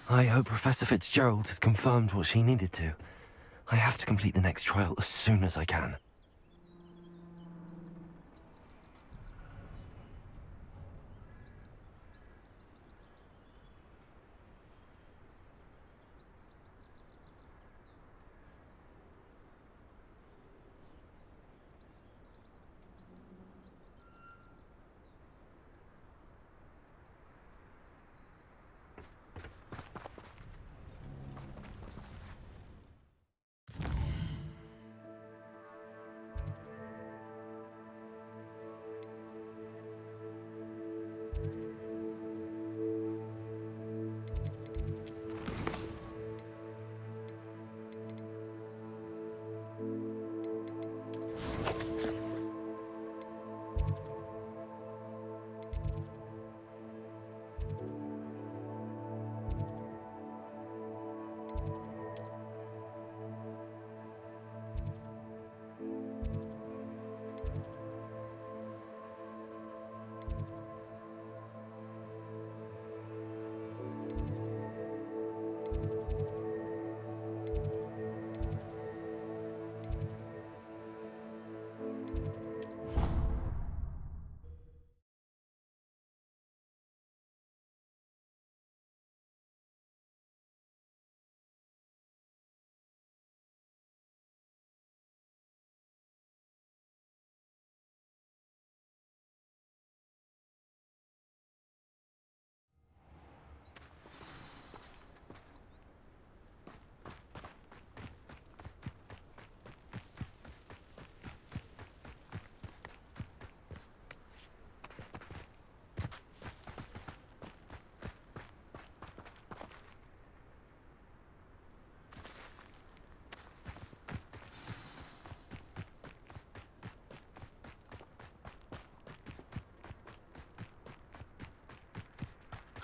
I hope Professor Fitzgerald has confirmed what she needed to. I have to complete the next trial as soon as I can.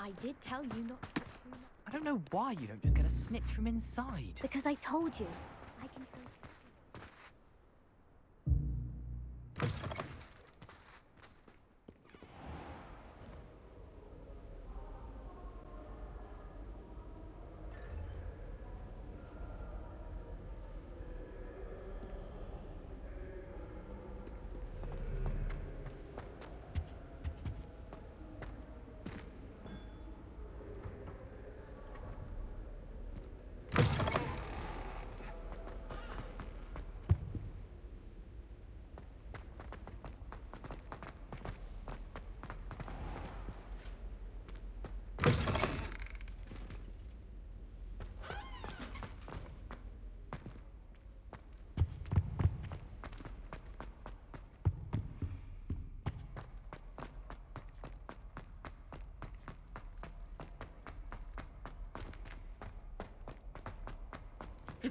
I did tell you not to. I don't know why you don't just get a snitch from inside. Because I told you. I can trust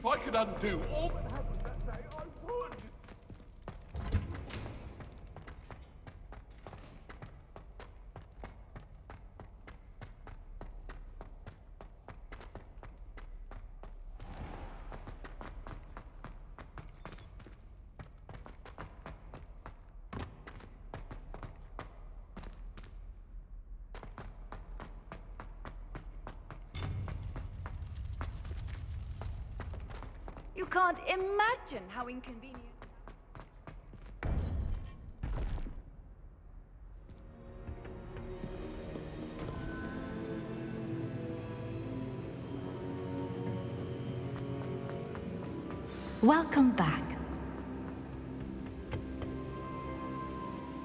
If I could undo all that happened that day, I would! You can't imagine how inconvenient. Welcome back.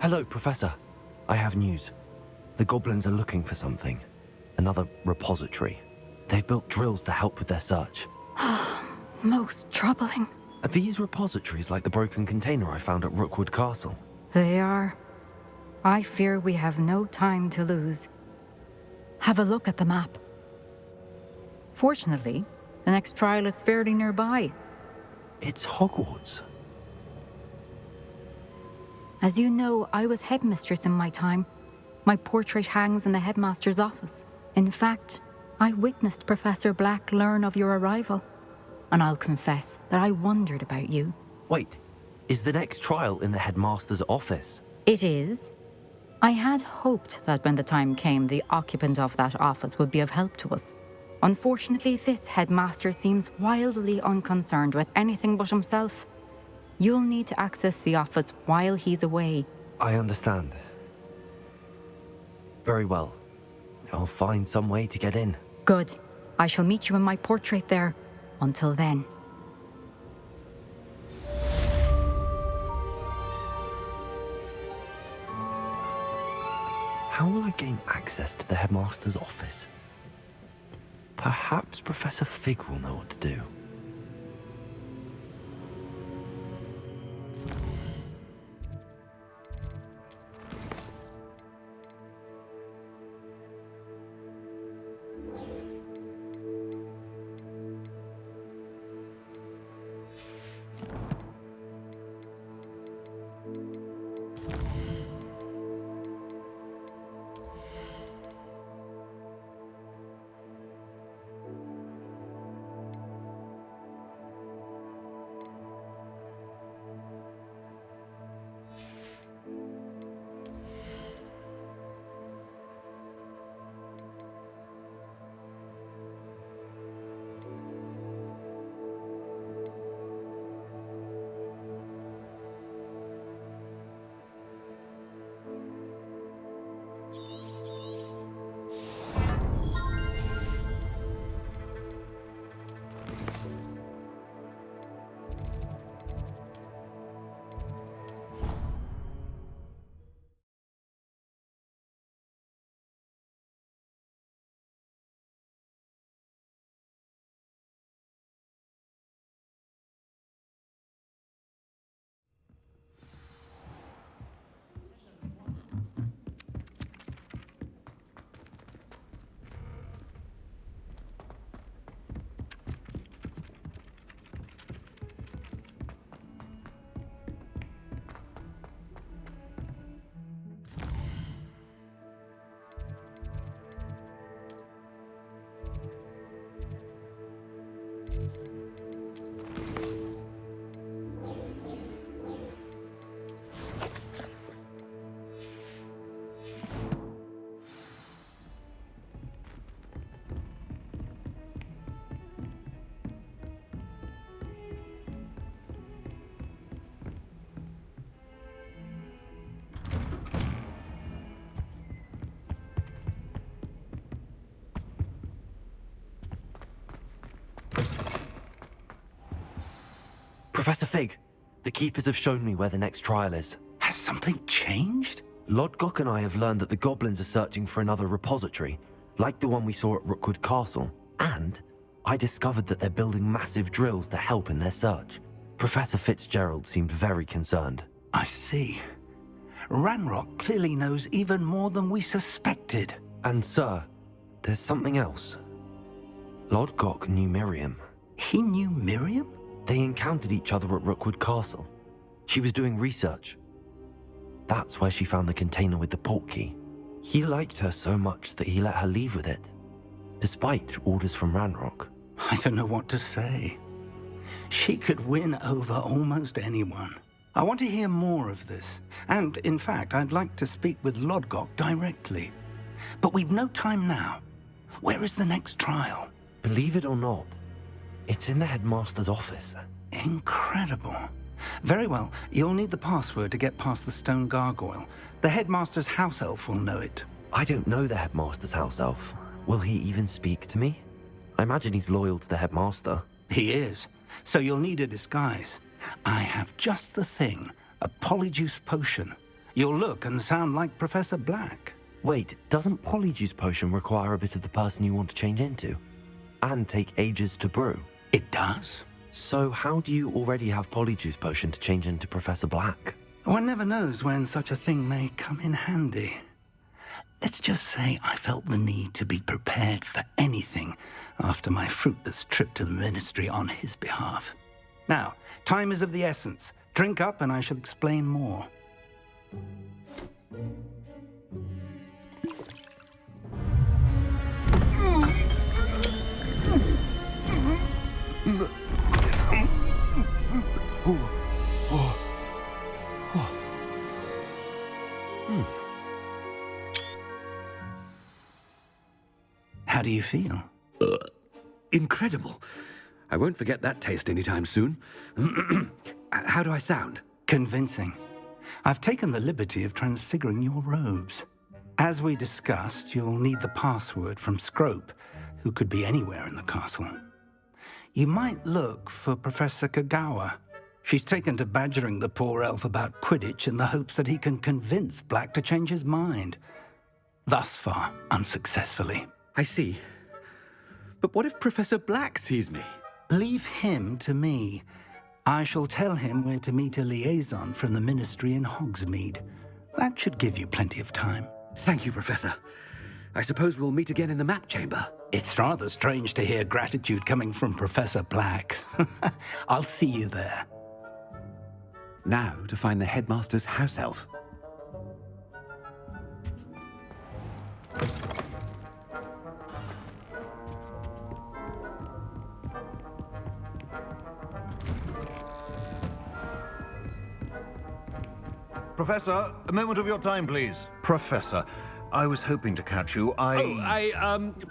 Hello, Professor. I have news. The goblins are looking for something. Another repository. They've built drills to help with their search. Most troubling. Are these repositories like the broken container I found at Rookwood Castle? They are. I fear we have no time to lose. Have a look at the map. Fortunately, the next trial is fairly nearby. It's Hogwarts. As you know, I was headmistress in my time. My portrait hangs in the headmaster's office. In fact, I witnessed Professor Black learn of your arrival. And I'll confess that I wondered about you. Wait, is the next trial in the headmaster's office? It is. I had hoped that when the time came, the occupant of that office would be of help to us. Unfortunately, this headmaster seems wildly unconcerned with anything but himself. You'll need to access the office while he's away. I understand. Very well. I'll find some way to get in. Good. I shall meet you in my portrait there. Until then. How will I gain access to the headmaster's office? Perhaps Professor Fig will know what to do. Professor Fig, the Keepers have shown me where the next trial is. Has something changed? Lodgok and I have learned that the goblins are searching for another repository, like the one we saw at Rookwood Castle. And I discovered that they're building massive drills to help in their search. Professor Fitzgerald seemed very concerned. I see. Ranrock clearly knows even more than we suspected. And sir, there's something else. Lodgok knew Miriam. He knew Miriam? They encountered each other at Rookwood Castle. She was doing research. That's where she found the container with the portkey. He liked her so much that he let her leave with it, despite orders from Ranrock. I don't know what to say. She could win over almost anyone. I want to hear more of this. And, in fact, I'd like to speak with Lodgok directly. But we've no time now. Where is the next trial? Believe it or not, it's in the headmaster's office. Incredible. Very well. You'll need the password to get past the stone gargoyle. The headmaster's house elf will know it. I don't know the headmaster's house elf. Will he even speak to me? I imagine he's loyal to the headmaster. He is. So you'll need a disguise. I have just the thing. A polyjuice potion. You'll look and sound like Professor Black. Wait, doesn't Polyjuice Potion require a bit of the person you want to change into? And take ages to brew? It does. So how do you already have Polyjuice Potion to change into Professor Black? One never knows when such a thing may come in handy. Let's just say I felt the need to be prepared for anything after my fruitless trip to the ministry on his behalf. Now, time is of the essence. Drink up and I shall explain more. How do you feel? Incredible. I won't forget that taste anytime soon. How do I sound? Convincing. I've taken the liberty of transfiguring your robes. As we discussed, you'll need the password from Scrope, who could be anywhere in the castle. You might look for Professor Kagawa. She's taken to badgering the poor elf about Quidditch in the hopes that he can convince Black to change his mind. Thus far, unsuccessfully. I see. But what if Professor Black sees me? Leave him to me. I shall tell him where to meet a liaison from the Ministry in Hogsmeade. That should give you plenty of time. Thank you, Professor. I suppose we'll meet again in the map chamber. It's rather strange to hear gratitude coming from Professor Black. I'll see you there. Now to find the headmaster's house elf. Professor, a moment of your time, please. Professor, I was hoping to catch you.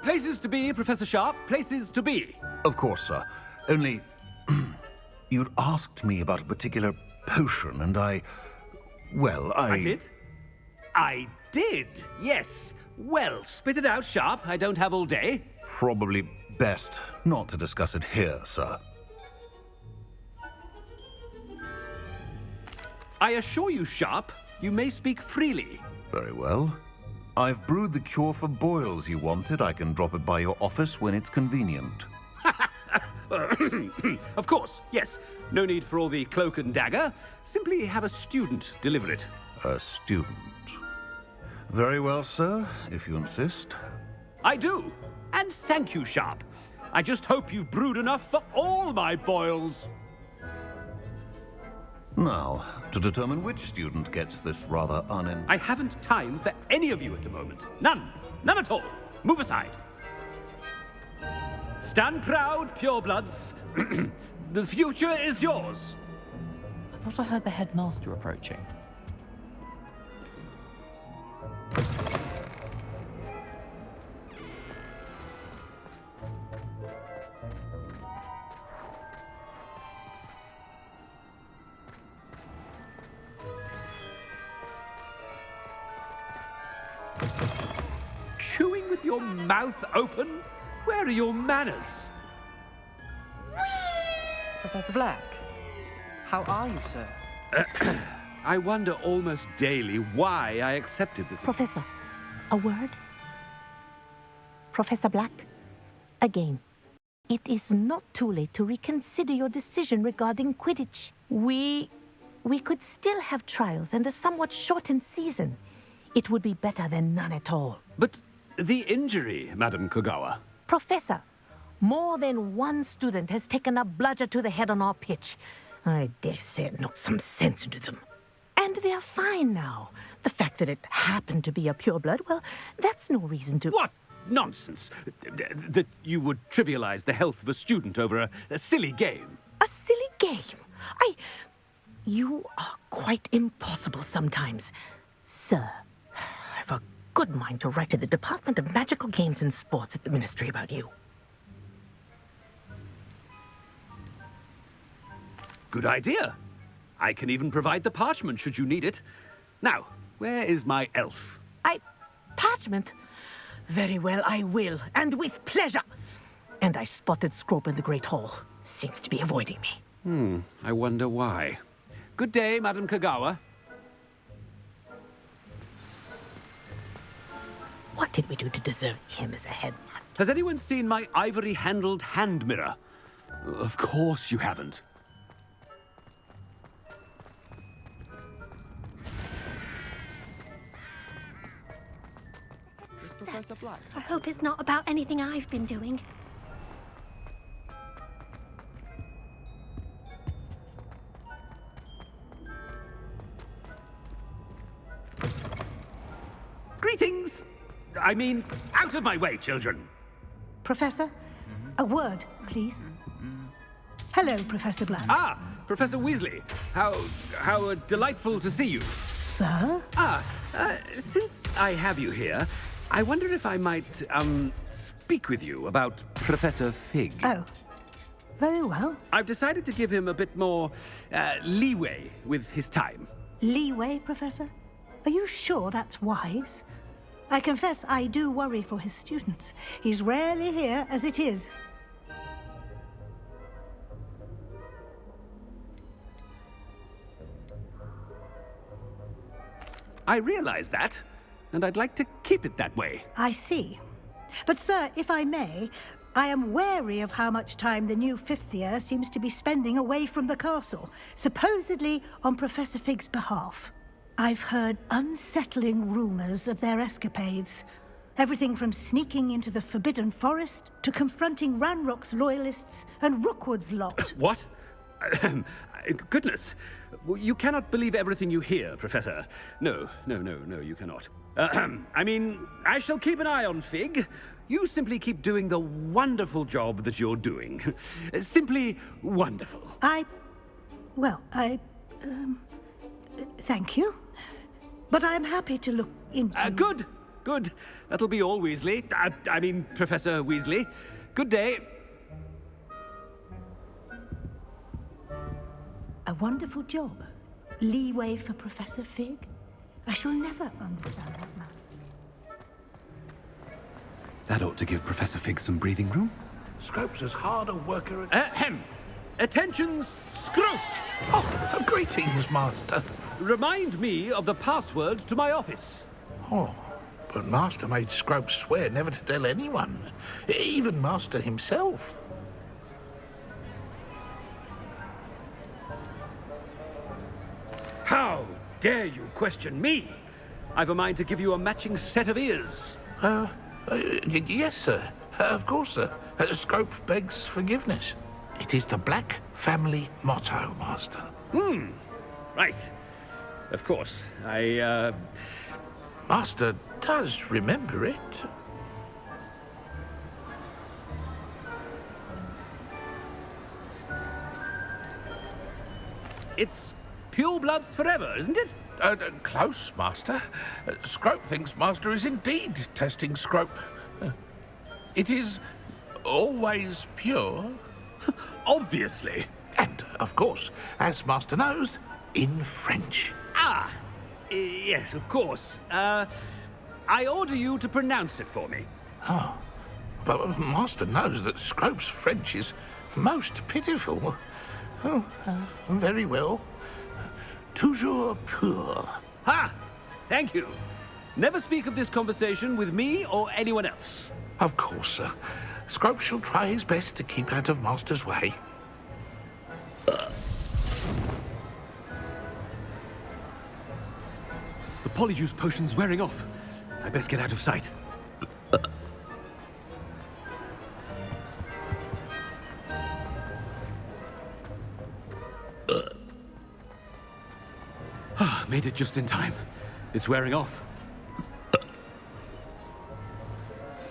Places to be, Professor Sharp, places to be. Of course, sir. Only, you'd asked me about a particular potion, and I did? I did, yes. Well, spit it out, Sharp. I don't have all day. Probably best not to discuss it here, sir. I assure you, Sharp, you may speak freely. Very well. I've brewed the cure for boils you wanted. I can drop it by your office when it's convenient. Of course, yes. No need for all the cloak and dagger. Simply have a student deliver it. A student. Very well, sir, if you insist. I do. And thank you, Sharp. I just hope you've brewed enough for all my boils. Now, to determine which student gets this rather I haven't time for any of you at the moment. None. None at all. Move aside. Stand proud, purebloods. The future is yours. I thought I heard the headmaster approaching. Chewing with your mouth open? Where are your manners? Professor Black, how are you, sir? I wonder almost daily why I accepted this. Professor, a word? Professor Black, again, it is not too late to reconsider your decision regarding Quidditch. We could still have trials and a somewhat shortened season. It would be better than none at all. But the injury, Madam Kagawa. Professor, more than one student has taken a bludger to the head on our pitch. I dare say it knocked some sense into them. And they're fine now. The fact that it happened to be a pureblood, well, that's no reason to... What nonsense! That you would trivialize the health of a student over a silly game. A silly game? You are quite impossible sometimes. Sir, I've a good mind to write to the Department of Magical Games and Sports at the Ministry about you. Good idea. I can even provide the parchment should you need it. Now, where is my elf? Parchment? Very well, I will, and with pleasure. And I spotted Scrope in the Great Hall. Seems to be avoiding me. I wonder why. Good day, Madam Kagawa. What did we do to deserve him as a headmaster? Has anyone seen my ivory-handled hand mirror? Of course you haven't. Professor Black. I hope it's not about anything I've been doing. Greetings! I mean, out of my way, children! Professor, a word, please. Hello, Professor Black. Ah, Professor Weasley. How delightful to see you. Sir? Since I have you here, I wonder if I might, speak with you about Professor Fig. Oh, very well. I've decided to give him a bit more leeway with his time. Leeway, Professor? Are you sure that's wise? I confess I do worry for his students. He's rarely here as it is. I realize that, and I'd like to keep it that way. I see. But, sir, if I may, I am wary of how much time the new fifth year seems to be spending away from the castle, supposedly on Professor Fig's behalf. I've heard unsettling rumors of their escapades. Everything from sneaking into the Forbidden Forest to confronting Ranrock's loyalists and Rookwood's lot. What? Goodness. You cannot believe everything you hear, Professor. No, you cannot. I mean, I shall keep an eye on Fig. You simply keep doing the wonderful job that you're doing. Simply wonderful. Thank you. But I'm happy to look into... Good. That'll be all, Weasley. I mean, Professor Weasley. Good day. A wonderful job. Leeway for Professor Fig. I shall never understand that man. That ought to give Professor Fig some breathing room. Scrope's as hard a worker as... Attentions, Scrope! Oh, greetings, Master. Remind me of the password to my office. Oh, but Master made Scrope swear never to tell anyone, even Master himself. How dare you question me? I've a mind to give you a matching set of ears. Yes, sir. Of course, sir. Scrope begs forgiveness. It is the Black family motto, Master. Right. Of course. Master does remember it. It's pure bloods forever, isn't it? Close, Master. Scrope thinks Master is indeed testing Scrope. It is always pure. Obviously. And, of course, as Master knows, in French. Yes, of course. I order you to pronounce it for me. Oh, but Master knows that Scrope's French is most pitiful. Oh, very well. Toujours pur. Ha! Thank you. Never speak of this conversation with me or anyone else. Of course, sir. Scrope shall try his best to keep out of Master's way. The polyjuice potion's wearing off. I best get out of sight. Made it just in time. It's wearing off.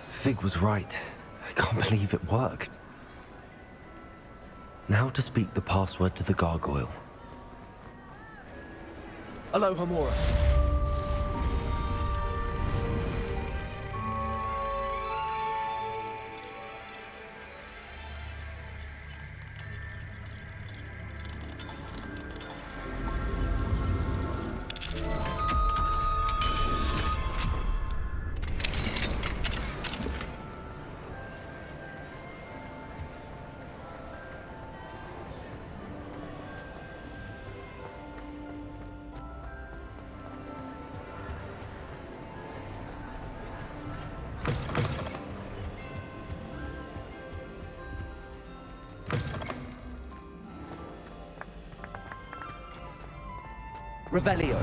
Fig was right. I can't believe it worked. Now to speak the password to the gargoyle. Aloha Mora. Revelio.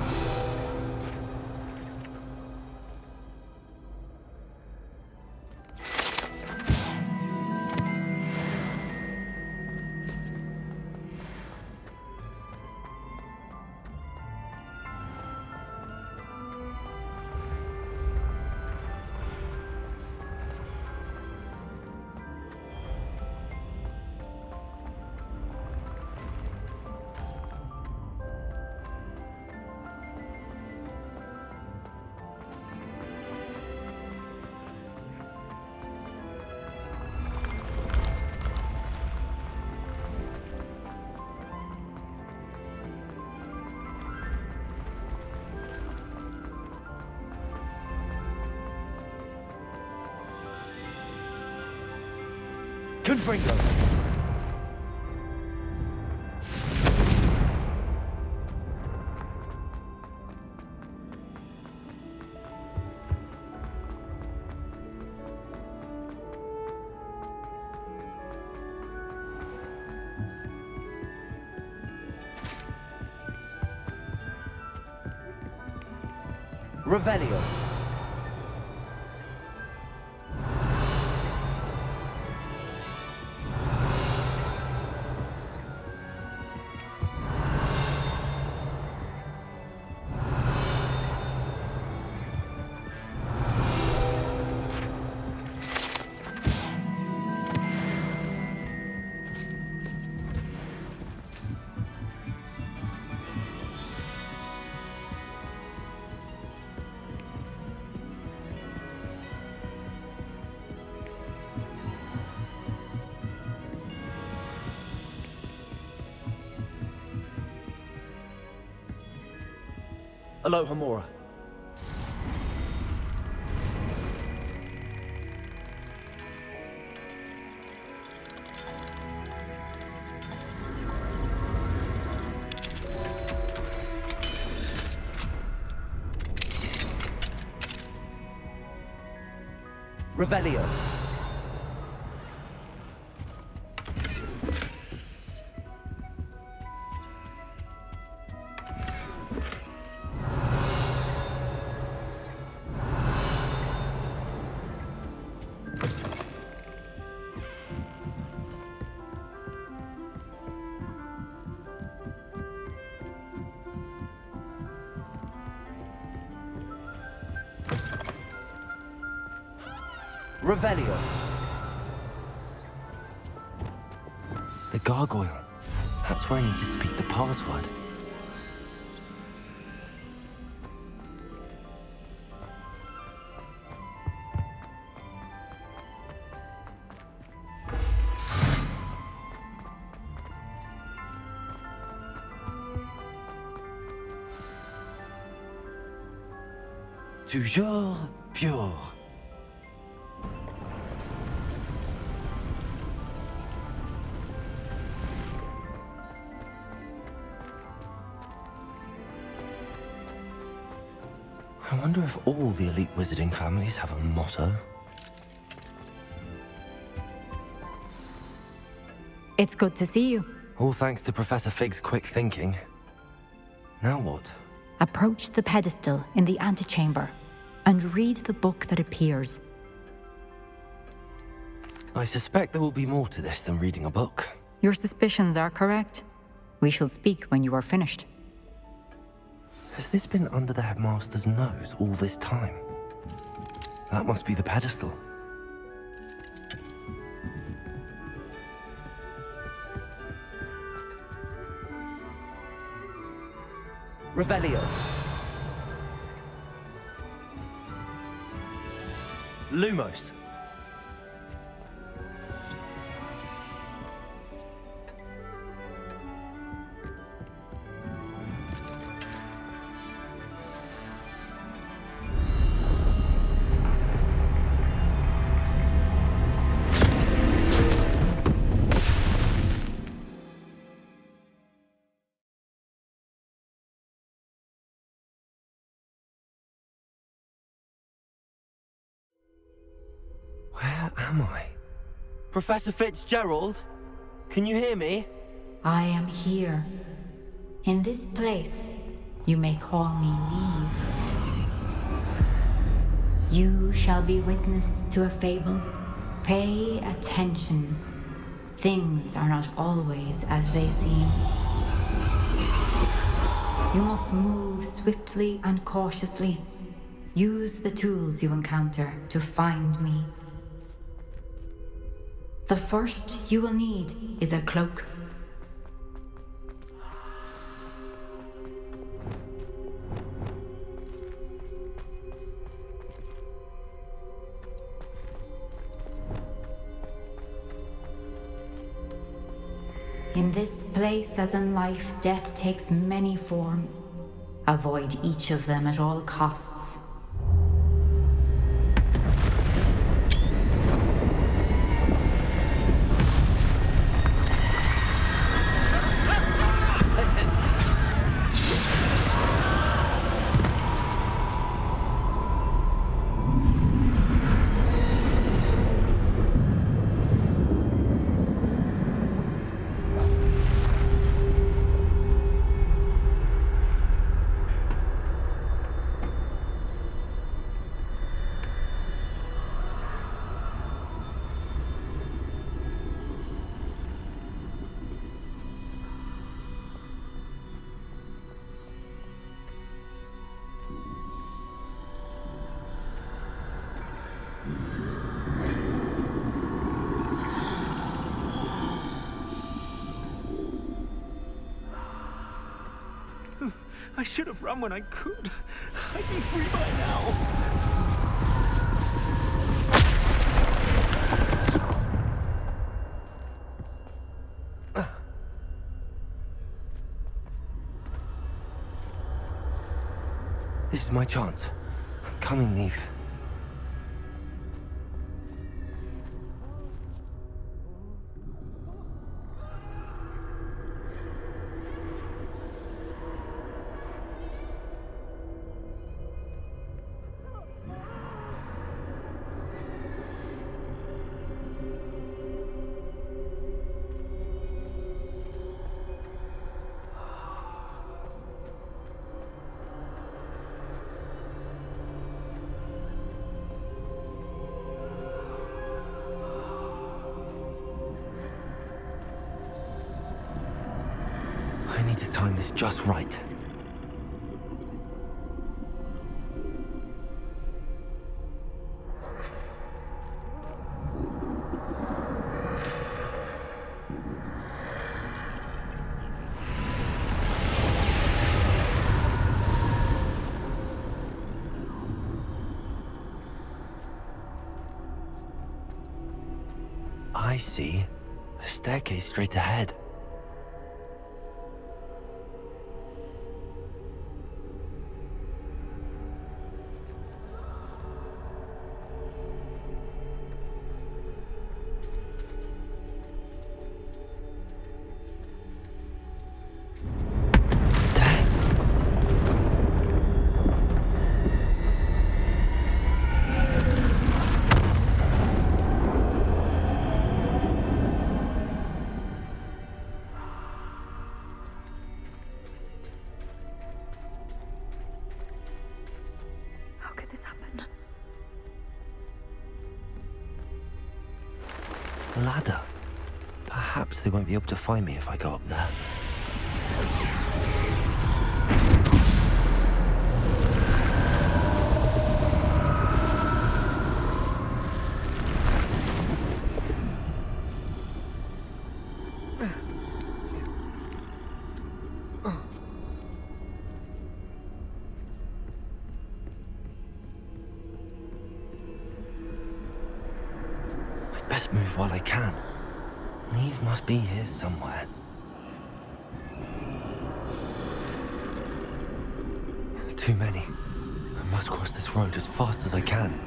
Confringo! Revelio. Aloha Mora. Revelio. Revelio. The gargoyle. That's where I need to speak the password. Toujours pure. I wonder if all the elite wizarding families have a motto. It's good to see you. All thanks to Professor Fig's quick thinking. Now what? Approach the pedestal in the antechamber and read the book that appears. I suspect there will be more to this than reading a book. Your suspicions are correct. We shall speak when you are finished. Has this been under the headmaster's nose all this time? That must be the pedestal. Revelio. Lumos. Where am I? Professor Fitzgerald? Can you hear me? I am here. In this place, you may call me Neve. You shall be witness to a fable. Pay attention. Things are not always as they seem. You must move swiftly and cautiously. Use the tools you encounter to find me. The first you will need is a cloak. In this place, as in life, death takes many forms. Avoid each of them at all costs. I should have run when I could. I'd be free by now. This is my chance. Come in, Neve. I need to time this just right. I see. A staircase straight ahead. How could this happen? Ladder. Perhaps they won't be able to find me if I go up there. I'd best move while I can. Neve must be here somewhere. Too many. I must cross this road as fast as I can.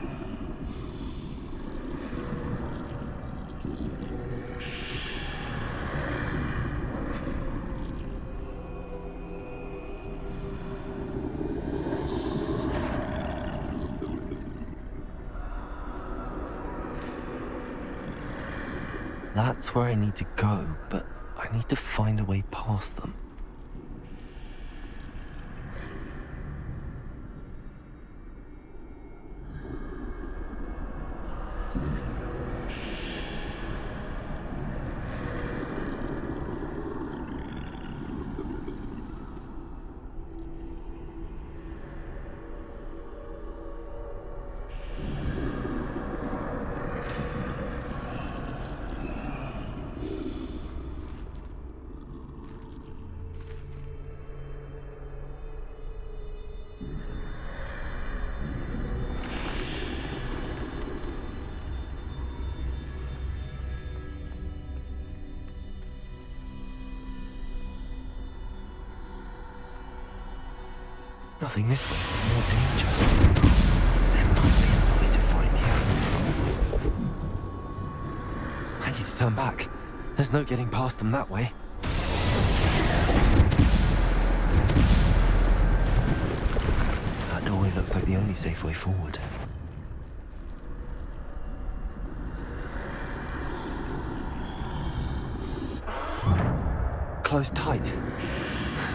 That's where I need to go, but I need to find a way past them. Nothing this way, more danger. There must be another way to find you. I need to turn back. There's no getting past them that way. That doorway looks like the only safe way forward. Closed tight.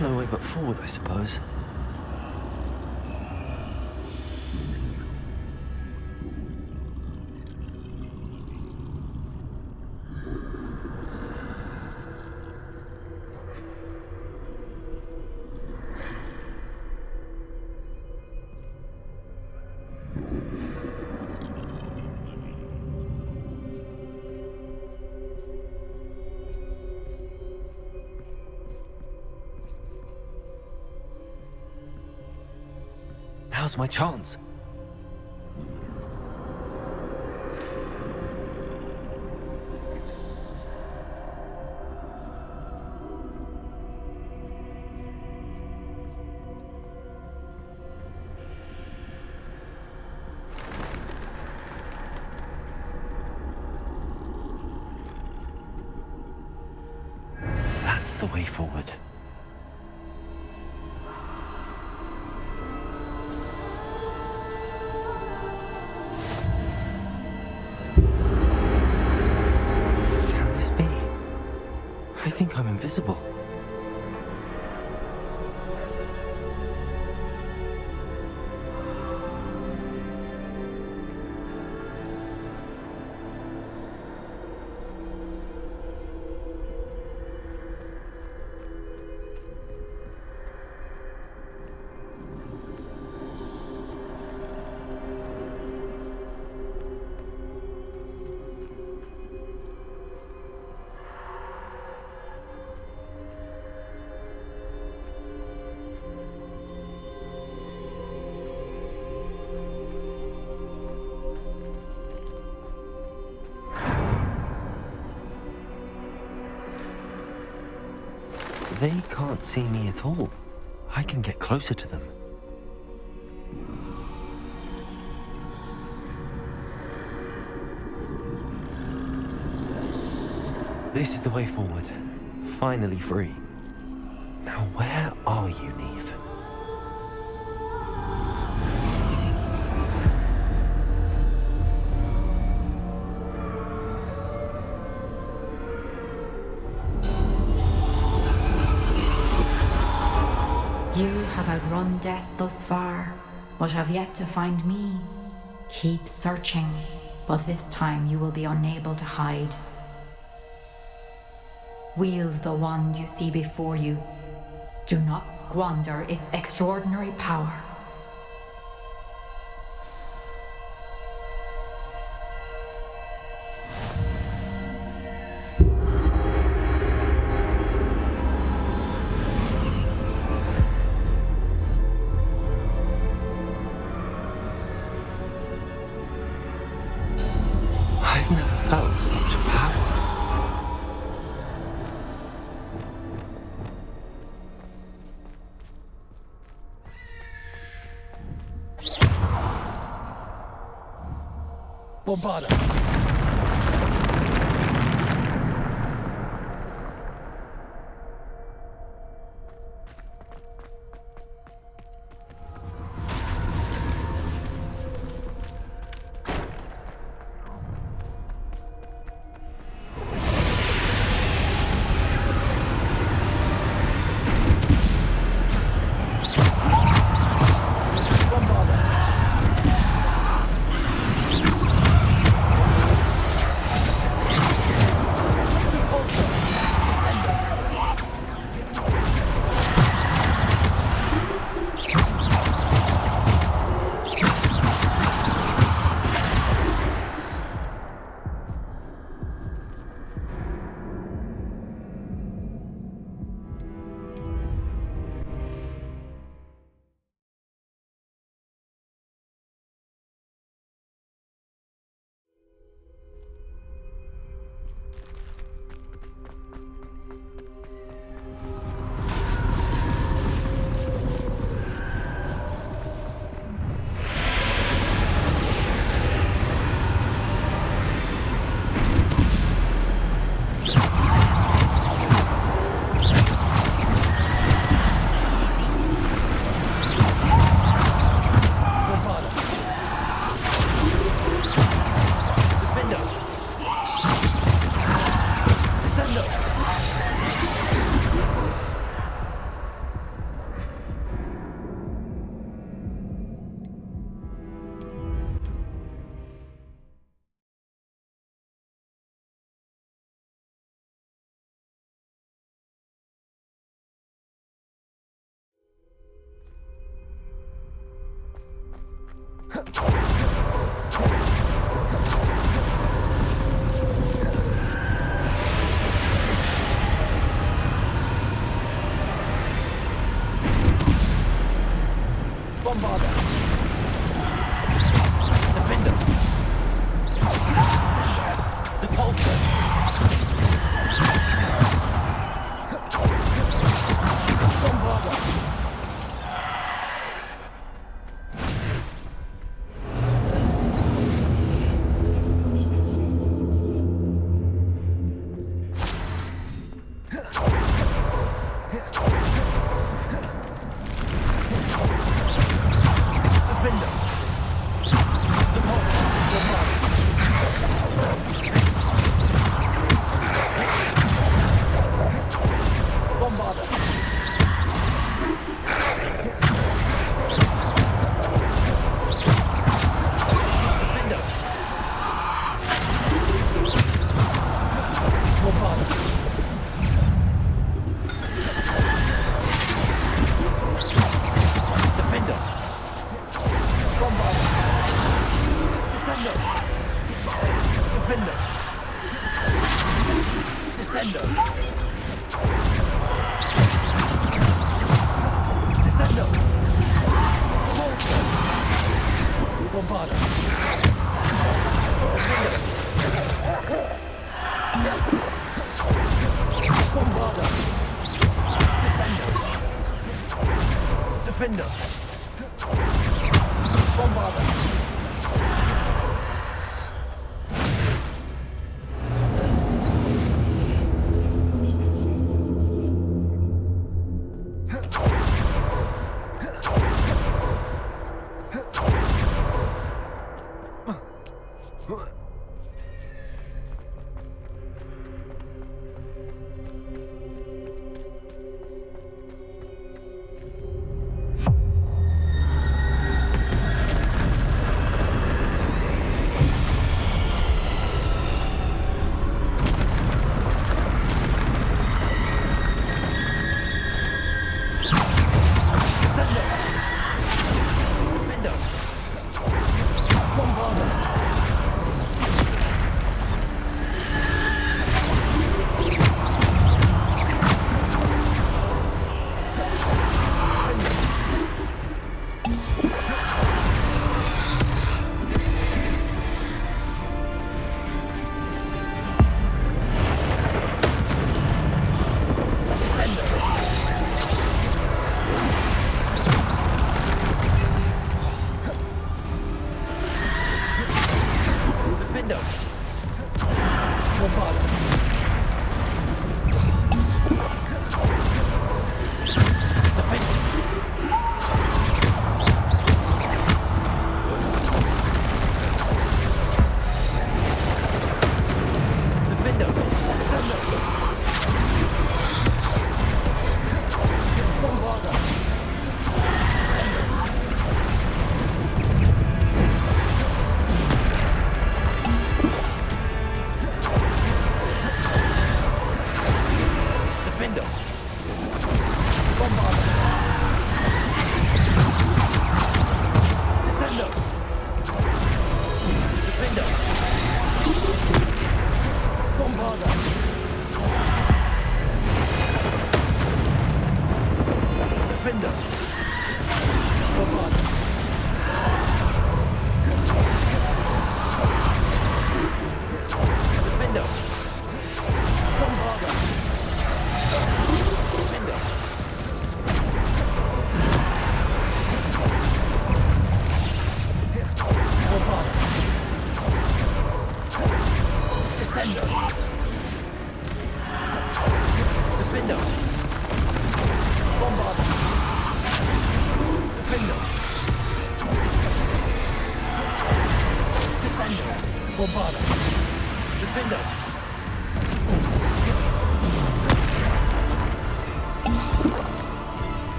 No way but forward, I suppose. Now's my chance. That's the way forward. Can this be? I think I'm invisible. They can't see me at all. I can get closer to them. This is the way forward. Finally free. Now where are you, Neve? You have outrun death thus far, but have yet to find me. Keep searching, but this time you will be unable to hide. Wield the wand you see before you. Do not squander its extraordinary power. I've never felt such power. Bombarda.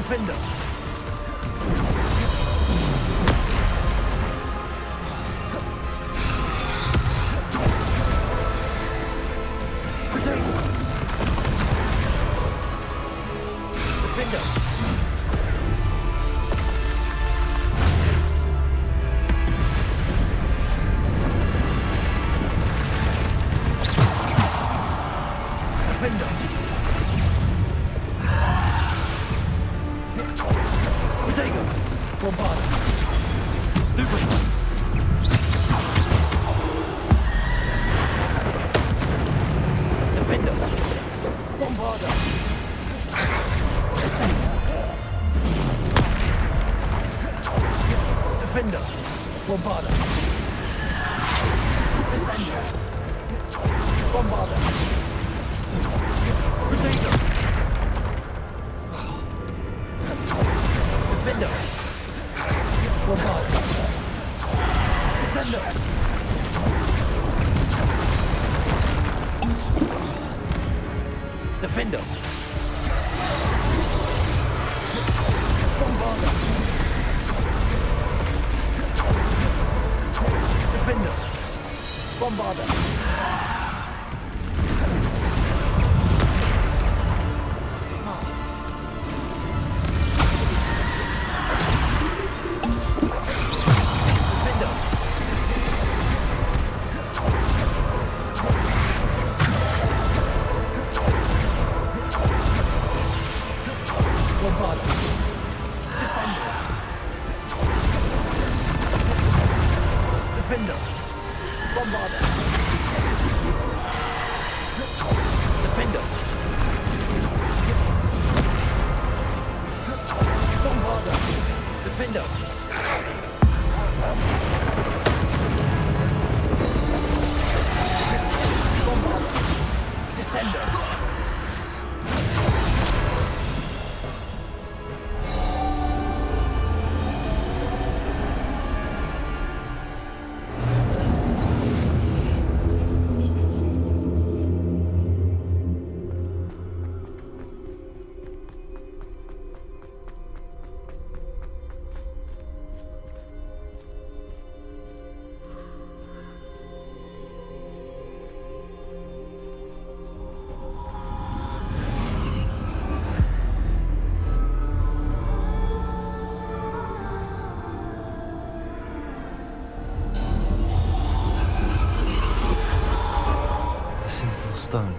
Defender. Bombarder. Descender. Bombarder. Potato. Defender. Bombarder. Descender. Defender. Bombarder. Defender. Bombarder. Defender. Bombarder. Defender. Bombarder. Defender. Bombarder. Descender. Stone.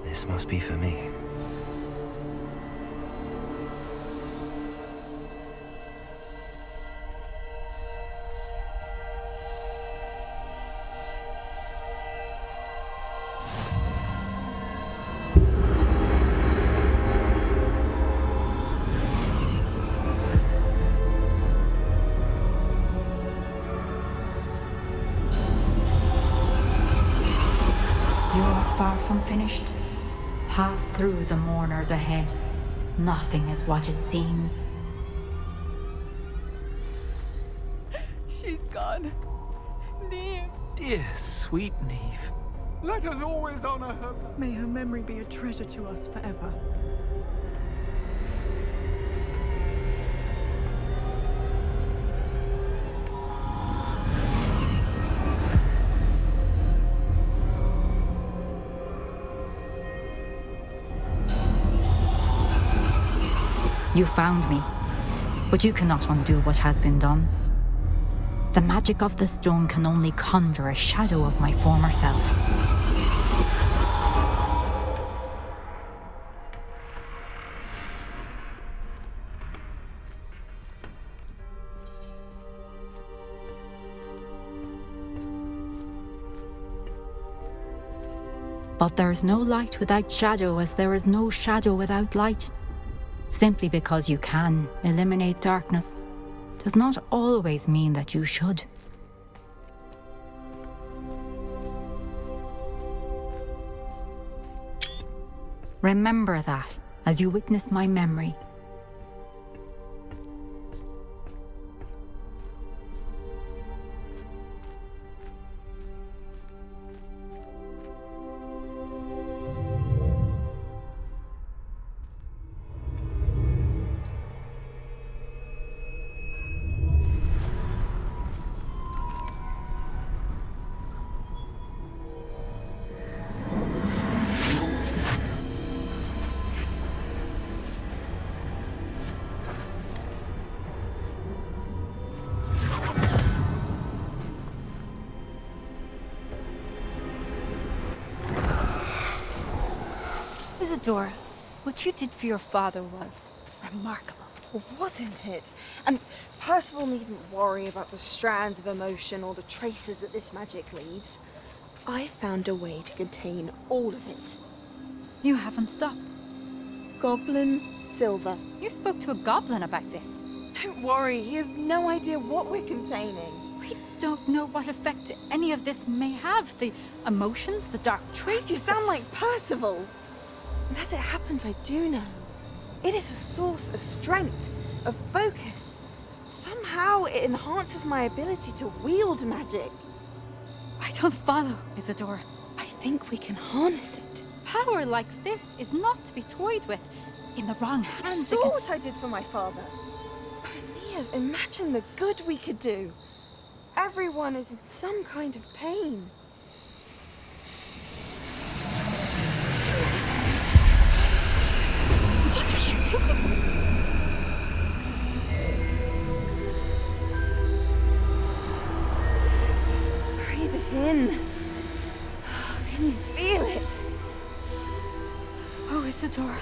This must be for me. Far from finished. Pass through the mourners ahead. Nothing is what it seems. She's gone. Neve. Dear sweet Neve. Let us always honor her. May her memory be a treasure to us forever. You found me, but you cannot undo what has been done. The magic of the stone can only conjure a shadow of my former self. But there is no light without shadow, as there is no shadow without light. Simply because you can eliminate darkness does not always mean that you should. Remember that as you witness my memory. Isadora, what you did for your father was remarkable, wasn't it? And Percival needn't worry about the strands of emotion or the traces that this magic leaves. I found a way to contain all of it. You haven't stopped. Goblin silver. You spoke to a goblin about this. Don't worry, he has no idea what we're containing. We don't know what effect any of this may have. The emotions, the dark traits. You sound like Percival. And as it happens, I do know. It is a source of strength, of focus. Somehow it enhances my ability to wield magic. I don't follow, Isadora. I think we can harness it. Power like this is not to be toyed with. In the wrong You hands, saw what I did for my father. Neve, imagine the good we could do. Everyone is in some kind of pain. What are you doing? Breathe it in. Can you feel it? Oh, Isadora.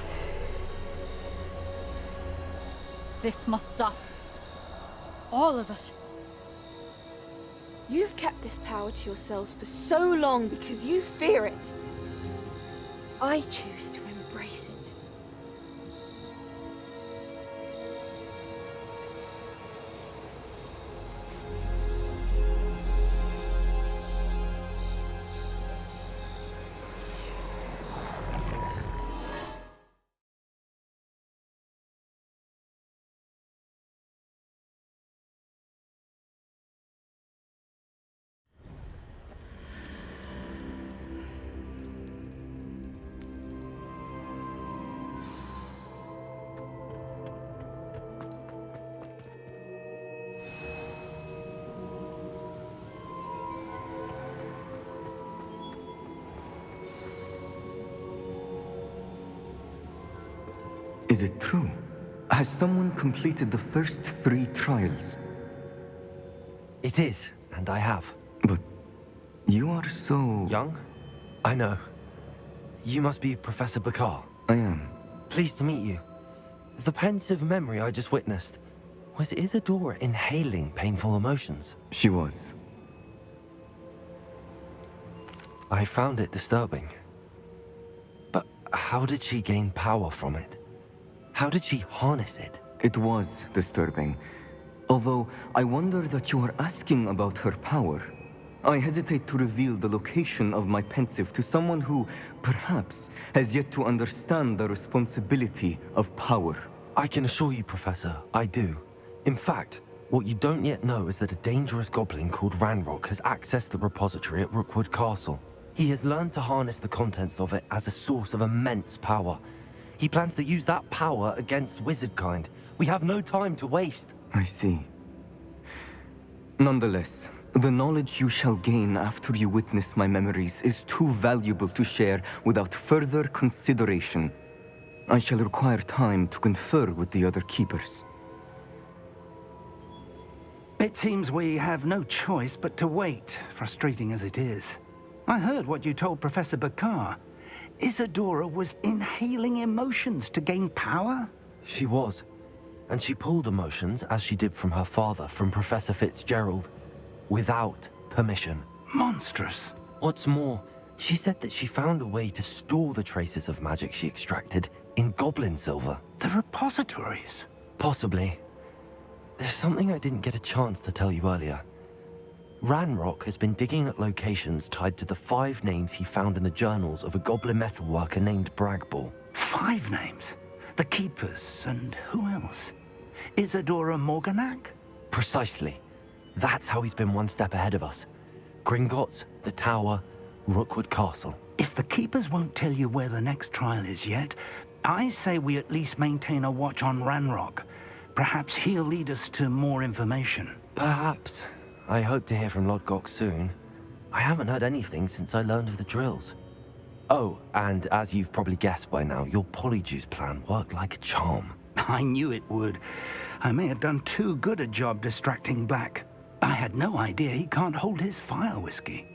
This must stop. All of it. You've kept this power to yourselves for so long because you fear it. I choose to embrace it. Is it true? Has someone completed the first 3 trials? It is, and I have. But you are so... Young? I know. You must be Professor Bakar. I am. Pleased to meet you. The pensive memory I just witnessed, was Isadora inhaling painful emotions? She was. I found it disturbing. But how did she gain power from it? How did she harness it? It was disturbing. Although I wonder that you are asking about her power. I hesitate to reveal the location of my pensive to someone who, perhaps, has yet to understand the responsibility of power. I can assure you, Professor, I do. In fact, what you don't yet know is that a dangerous goblin called Ranrock has accessed the repository at Rookwood Castle. He has learned to harness the contents of it as a source of immense power. He plans to use that power against wizardkind. We have no time to waste. I see. Nonetheless, the knowledge you shall gain after you witness my memories is too valuable to share without further consideration. I shall require time to confer with the other keepers. It seems we have no choice but to wait, frustrating as it is. I heard what you told Professor Bakar. Isadora was inhaling emotions to gain power? She was. And she pulled emotions, as she did from her father, from Professor Fitzgerald, without permission. Monstrous. What's more, she said that she found a way to store the traces of magic she extracted in goblin silver. The repositories? Possibly. There's something I didn't get a chance to tell you earlier. Ranrock has been digging at locations tied to the 5 names he found in the journals of a goblin metalworker named Bragball. 5 names? The Keepers, and who else? Isadora Morganac? Precisely. That's how he's been one step ahead of us. Gringotts, the Tower, Rookwood Castle. If the Keepers won't tell you where the next trial is yet, I say we at least maintain a watch on Ranrock. Perhaps he'll lead us to more information. Perhaps. I hope to hear from Lodgok soon. I haven't heard anything since I learned of the drills. Oh, and as you've probably guessed by now, your polyjuice plan worked like a charm. I knew it would. I may have done too good a job distracting Black. I had no idea he can't hold his fire whiskey.